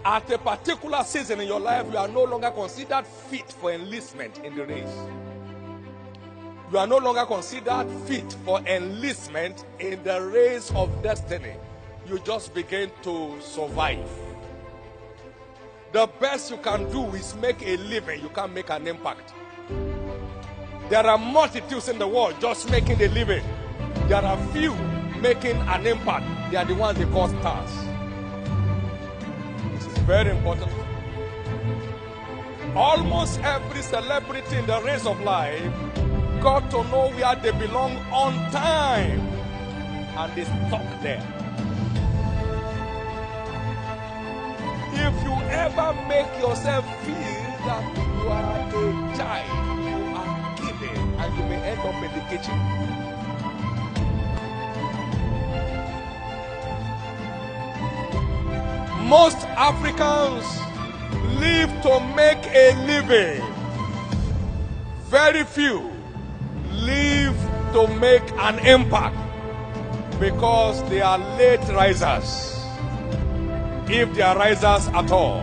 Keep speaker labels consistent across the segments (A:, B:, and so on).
A: At a particular season in your life, you are no longer considered fit for enlistment in the race. You are no longer considered fit for enlistment in the race of destiny. You just begin to survive. The best you can do is make a living. You can't make an impact. There are multitudes in the world just making a living. There are few making an impact. They are the ones they call stars. This is very important. Almost every celebrity in the race of life got to know where they belong on time, and they stuck there. If you ever make yourself feel that you are a child, you are giving, and you may end up in the kitchen. Most Africans live to make a living. Very few live to make an impact because they are late risers, if they are risers at all.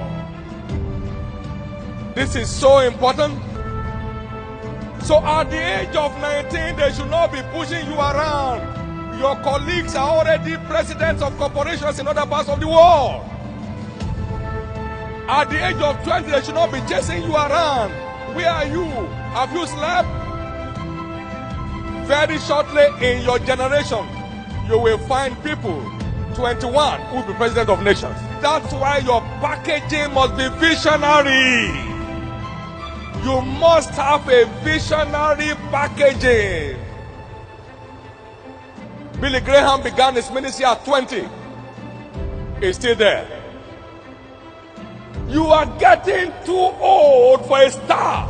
A: This is so important. So at the age of 19, they should not be pushing you around. Your colleagues are already presidents of corporations in other parts of the world. At the age of 20, they should not be chasing you around. Where are you? Have you slept? Very shortly in your generation, you will find people 21 who will be president of nations. That's why your packaging must be visionary. You must have a visionary packaging. Billy Graham began his ministry at 20. He's still there. You are getting too old for a star.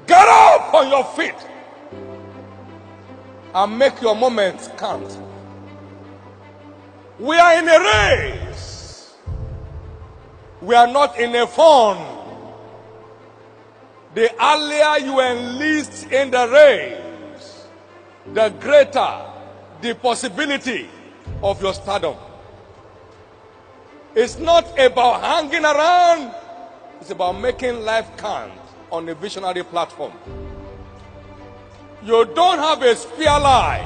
A: Get up on your feet and make your moments count. We are in a race. We are not in a fun. The earlier you enlist in the race, the greater the possibility of your stardom. It's not about hanging around. It's about making life count on a visionary platform. You don't have a spare life.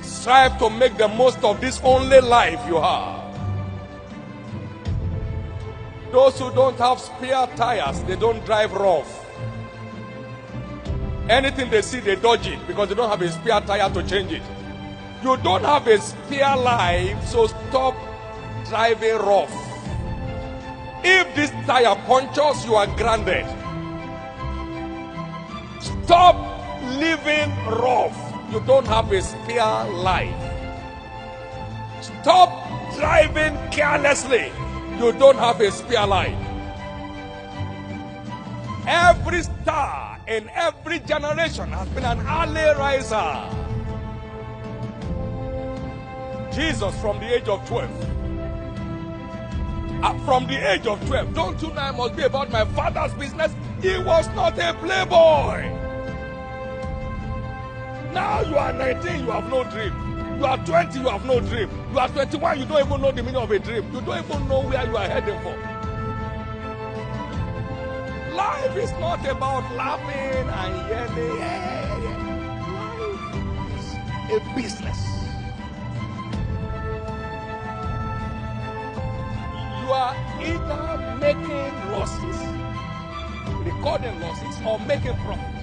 A: Strive to make the most of this only life you have. Those who don't have spare tires, they don't drive rough. Anything they see, they dodge it because they don't have a spare tire to change it. You don't have a spare life, so stop driving rough. If this tire punctures, you are grounded. Stop living rough. You don't have a spare life. Stop driving carelessly. You don't have a spare life. Every star in every generation has been an early riser. Jesus from the age of 12. From the age of 12, don't you know I must be about my father's business? He was not a playboy. Now you are 19, you have no dream. You are 20, you have no dream. You are 21, you don't even know the meaning of a dream. You don't even know where you are heading for. Life is not about laughing and yelling. Life is a business. You are either making losses, recording losses, or making profit.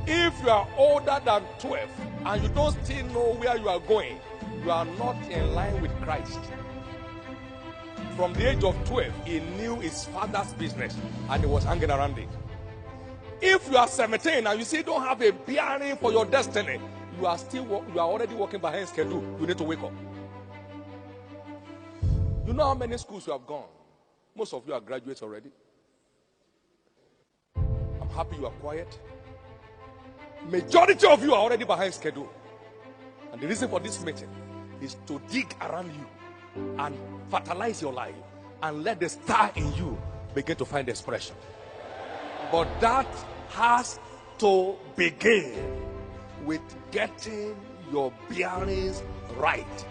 A: If you are older than 12 and you don't still know where you are going, you are not in line with Christ. From the age of 12, he knew his father's business and he was hanging around it. If you are 17 and you still don't have a bearing for your destiny, you are already working behind schedule. You need to wake up. You know how many schools you have gone? Most of you are graduates already. I'm happy you are quiet. Majority of you are already behind schedule. And the reason for this meeting is to dig around you and fertilize your life and let the star in you begin to find expression. But that has to begin with getting your bearings right.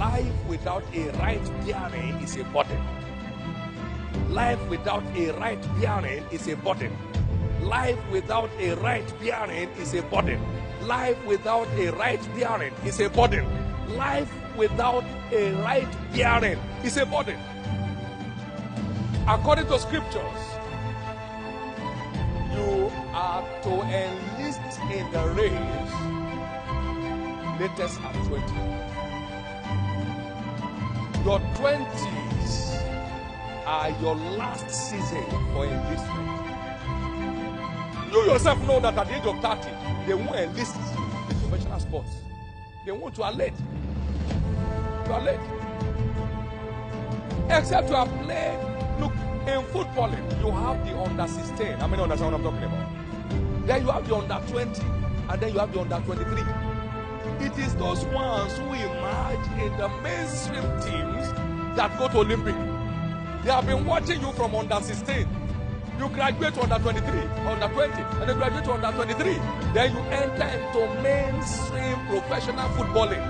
A: Life without a right bearing is a burden. Life without a right bearing is a burden. Life without a right bearing is a burden. Life without a right bearing is a burden. Life without a right bearing is a burden. According to scriptures, you are to enlist in the race latest at 20. Your 20s are your last season for enlistment. You yourself know that at the age of 30, they won't enlist in professional sports. They want to are late. You are late. Except you have played. Look, in footballing, you have the under 16. How many understand what I'm talking about? Then you have the under 20, and then you have the under 23. It is those ones who emerge in the mainstream teams that go to Olympic. They have been watching you from under 16. You graduate to under 23, under 20, and then graduate to under 23. Then you enter into mainstream professional footballing.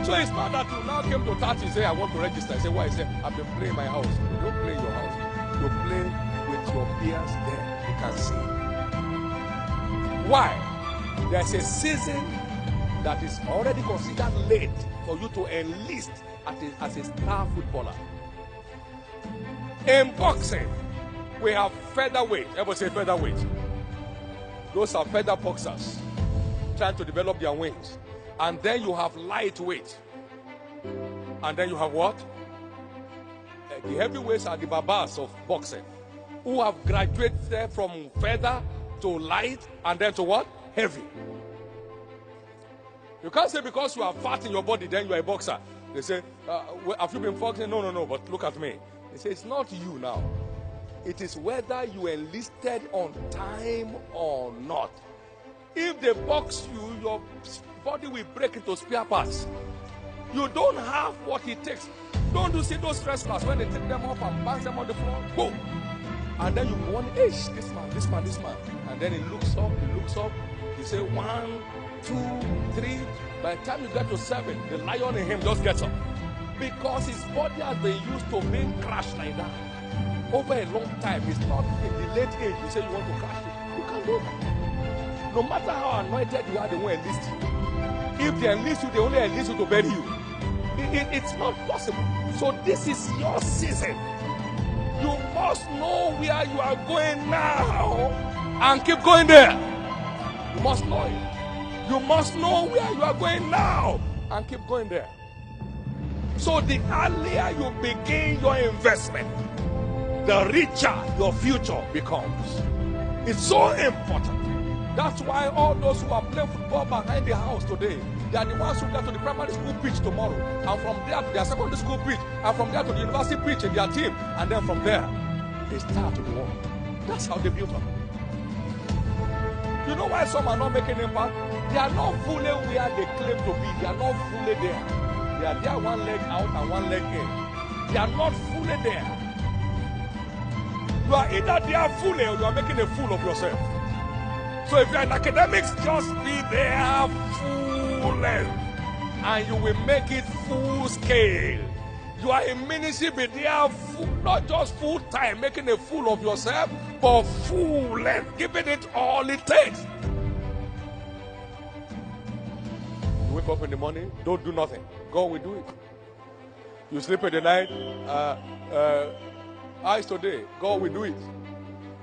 A: So it's not that you now came to 30 and say, I want to register. I say, why? I say, I've been playing my house. You don't play in your house. You play with your peers there. You can see. Why? There's a season that is already considered late for you to enlist as a star footballer. In boxing, we have featherweight. Everybody say featherweight. Those are feather boxers trying to develop their wings. And then you have lightweight. And then you have what? The heavyweights are the babas of boxing, who have graduated from feather to light and then to what? Heavy. You can't say because you are fat in your body, then you are a boxer. They say, have you been boxing? No, but look at me. They say, it's not you now. It is whether you enlisted on time or not. If they box you, your body will break into spare parts. You don't have what it takes. Don't you see those wrestlers when they take them up and bounce them on the floor? Boom! And then you go, hey, this man. And then he looks up. You say 1, 2, 3. By the time you get to 7, the lion in him just gets up. Because his body has been used to being crashed like that over a long time. It's not in the late age you say you want to crash it. You can't do that. No matter how anointed you are, they won't enlist you. If they enlist you, they only enlist you to bury you. It's not possible. So this is your season. You must know where you are going now and keep going there. You must know it. You must know where you are going now and keep going there. So the earlier you begin your investment, the richer your future becomes. It's so important. That's why all those who are playing football behind the house today, they are the ones who get to the primary school pitch tomorrow, and from there to their secondary school pitch, and from there to the university pitch in their team, and then from there, they start to go. That's how they build up. You know why some are not making impact? They are not fully where they claim to be. They are not fully there. They are there one leg out and one leg in. They are not fully there. You are either there fully or you are making a fool of yourself. So if you are in academics, just be there full length and you will make it full scale. You are in ministry, be there full, not just full time, making a fool of yourself, but full length, giving it all it takes. You wake up in the morning, don't do nothing. God will do it. You sleep in the night, eyes today, God will do it.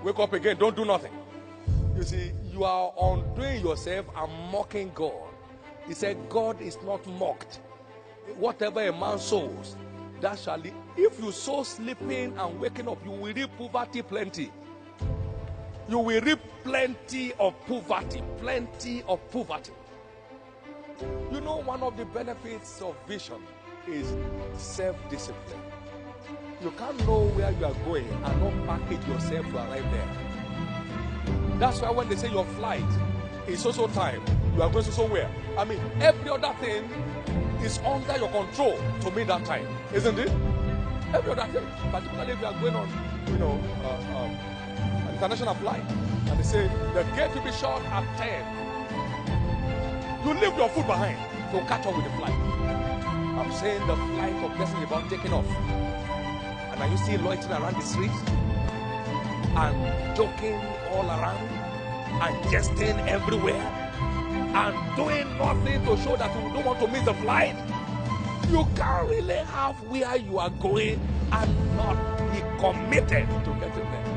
A: Wake up again, don't do nothing. You see, you are undoing yourself and mocking God. He said, God is not mocked. Whatever a man sows, that shall he. If you sow sleeping and waking up, you will reap poverty plenty. You will reap plenty of poverty. Plenty of poverty. You know, one of the benefits of vision is self-discipline. You can't know where you are going and not package yourself to arrive there. That's why when they say your flight is so time, you are going to where? I mean, every other thing is under your control to meet that time, isn't it? Every other thing, particularly if you are going on, an international flight, and they say the gate will be shut at 10. You leave your food behind to catch up with the flight. I'm saying the flight of destiny is about taking off. And are you still loitering around the streets and joking all around and jesting everywhere and doing nothing to show that you don't want to miss the flight? You can't really have where you are going and not be committed to getting there.